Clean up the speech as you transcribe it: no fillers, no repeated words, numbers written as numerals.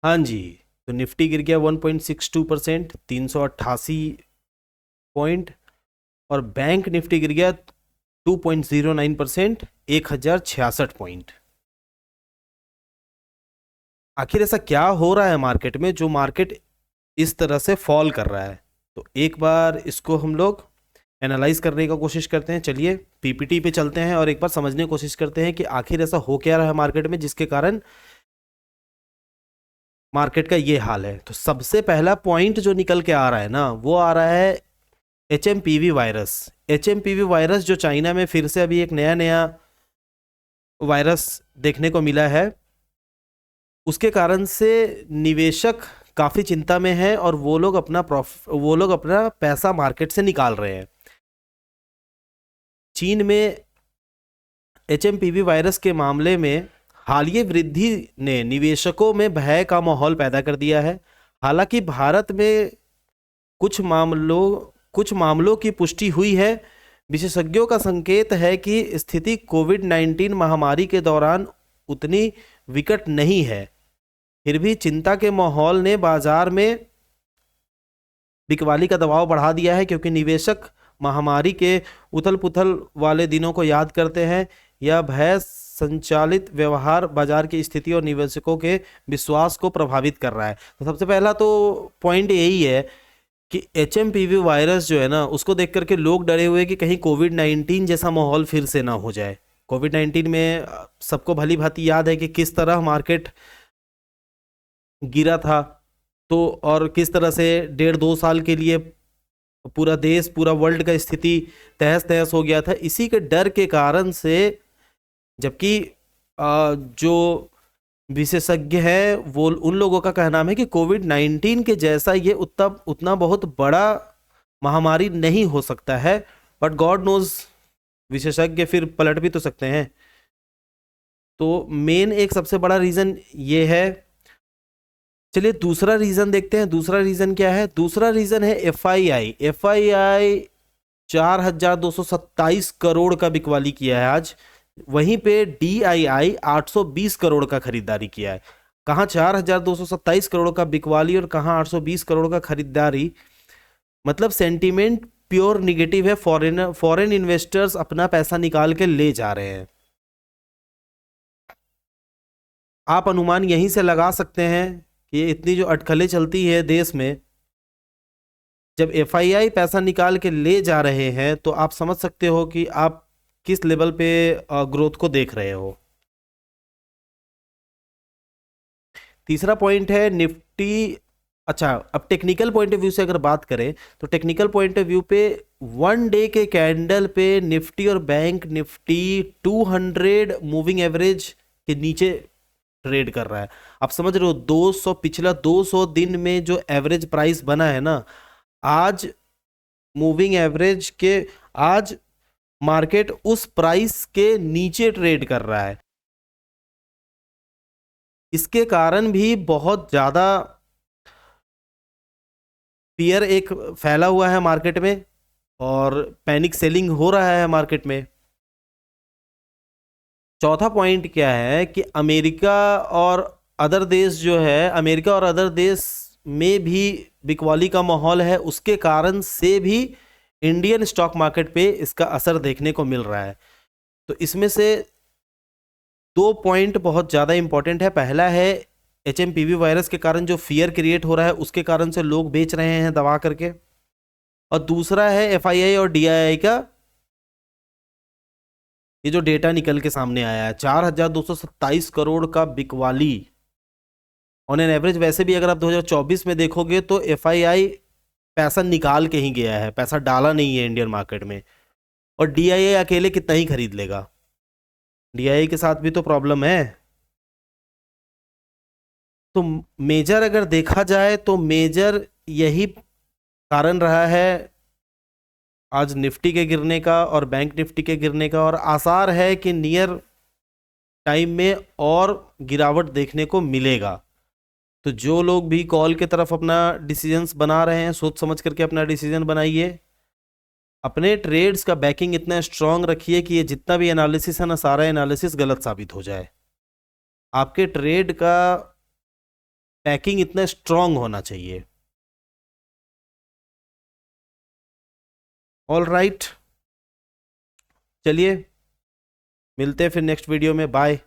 हाँ जी। तो निफ्टी गिर गया 1.62%, 388 पॉइंट। और बैंक निफ्टी गिर गया 2.09%, 1066 पॉइंट। आखिर ऐसा क्या हो रहा है मार्केट में जो मार्केट इस तरह से फॉल कर रहा है? तो एक बार इसको हम लोग एनालाइज करने का कोशिश करते हैं। चलिए पीपीटी पे चलते हैं और एक बार समझने की कोशिश करते हैं कि आखिर ऐसा हो क्या रहा है मार्केट में जिसके कारण मार्केट का ये हाल है। तो सबसे पहला पॉइंट जो निकल के आ रहा है ना, वो आ रहा है एचएमपीवी वायरस। एचएमपीवी वायरस जो चाइना में फिर से अभी एक नया नया वायरस देखने को मिला है, उसके कारण से निवेशक काफ़ी चिंता में हैं और वो लोग अपना पैसा मार्केट से निकाल रहे हैं। चीन में एचएमपीवी वायरस के मामले में हालिया वृद्धि ने निवेशकों में भय का माहौल पैदा कर दिया है। हालांकि भारत में कुछ मामलों की पुष्टि हुई है। विशेषज्ञों का संकेत है कि स्थिति कोविड-19 महामारी के दौरान उतनी विकट नहीं है। फिर भी चिंता के माहौल ने बाजार में बिकवाली का दबाव बढ़ा दिया है, क्योंकि निवेशक महामारी के उथल पुथल वाले दिनों को याद करते हैं। यह भय संचालित व्यवहार बाजार की स्थिति और निवेशकों के विश्वास को प्रभावित कर रहा है। तो सबसे पहला तो पॉइंट यही है कि एचएमपीवी वायरस जो है ना, उसको देख करके लोग डरे हुए कि कहीं कोविड-19 जैसा माहौल फिर से ना हो जाए। कोविड-19 में सबको भली भांति याद है कि किस तरह मार्केट गिरा था। तो और किस तरह से 1.5-2 साल के लिए पूरा देश, पूरा वर्ल्ड का स्थिति तहस नहस हो गया था इसी के डर के कारण से। जबकि जो विशेषज्ञ है वो उन लोगों का कहना है कि कोविड-19 के जैसा ये उतना बहुत बड़ा महामारी नहीं हो सकता है। बट गॉड नोज, विशेषज्ञ फिर पलट भी तो सकते हैं। तो मेन एक सबसे बड़ा रीजन ये है। चलिए दूसरा रीजन देखते हैं। दूसरा रीजन क्या है? दूसरा रीजन है एफआईआई। एफआईआई 4,227 करोड़ का बिकवाली किया है आज। वहीं पे डीआईआई 820 करोड़ का खरीदारी किया है। कहाँ 4,227 करोड़ का बिकवाली और कहाँ 820 करोड़ का खरीदारी। मतलब सेंटीमेंट प्योर निगेटिव है। फॉरेन इन्वेस्टर्स अपना पैसा निकाल के ले जा रहे हैं। आप अनुमान यहीं से लगा सकते हैं कि ये इतनी जो अटकलें चलती है देश में, जब एफआईआई पैसा निकाल के ले जा रहे हैं तो आप समझ सकते हो कि आप किस लेवल पे ग्रोथ को देख रहे हो। तीसरा पॉइंट है निफ्टी। अच्छा, अब टेक्निकल पॉइंट ऑफ व्यू से अगर बात करें तो टेक्निकल पॉइंट ऑफ व्यू पे 1 डे के कैंडल पे निफ्टी और बैंक निफ्टी 200 मूविंग एवरेज के नीचे ट्रेड कर रहा है। आप समझ रहे हो, 200 पिछला 200 दिन में जो एवरेज प्राइस बना है ना, आज मूविंग एवरेज के आज मार्केट उस प्राइस के नीचे ट्रेड कर रहा है। इसके कारण भी बहुत ज्यादा फियर एक फैला हुआ है मार्केट में और पैनिक सेलिंग हो रहा है मार्केट में। चौथा पॉइंट क्या है कि अमेरिका और अदर देश में भी बिकवाली का माहौल है। उसके कारण से भी इंडियन स्टॉक मार्केट पे इसका असर देखने को मिल रहा है। तो इसमें से 2 पॉइंट बहुत ज़्यादा इंपॉर्टेंट है। पहला है एचएमपीवी वायरस के कारण जो फियर क्रिएट हो रहा है, उसके कारण से लोग बेच रहे हैं दबा करके। और दूसरा है एफआईआई और डीआईआई का ये जो डेटा निकल के सामने आया है, 4,227 करोड़ का बिकवाली ऑन एन एवरेज। वैसे भी अगर आप 2024 में देखोगे तो एफआईआई पैसा निकाल के ही गया है, पैसा डाला नहीं है इंडियन मार्केट में। और डीआईआई अकेले कितना ही खरीद लेगा, डीआईआई के साथ भी तो प्रॉब्लम है। तो मेजर अगर देखा जाए तो मेजर यही कारण रहा है आज निफ्टी के गिरने का और बैंक निफ्टी के गिरने का। और आसार है कि नियर टाइम में और गिरावट देखने को मिलेगा। तो जो लोग भी कॉल के तरफ अपना डिसीजंस बना रहे हैं, सोच समझ करके अपना डिसीजन बनाइए। अपने ट्रेड्स का बैकिंग इतना स्ट्रांग रखिए कि ये जितना भी एनालिसिस है ना, सारा एनालिसिस गलत साबित हो जाए। आपके ट्रेड का पैकिंग इतना स्ट्रांग होना चाहिए। ऑल राइट, चलिए मिलते हैं फिर नेक्स्ट वीडियो में। बाय।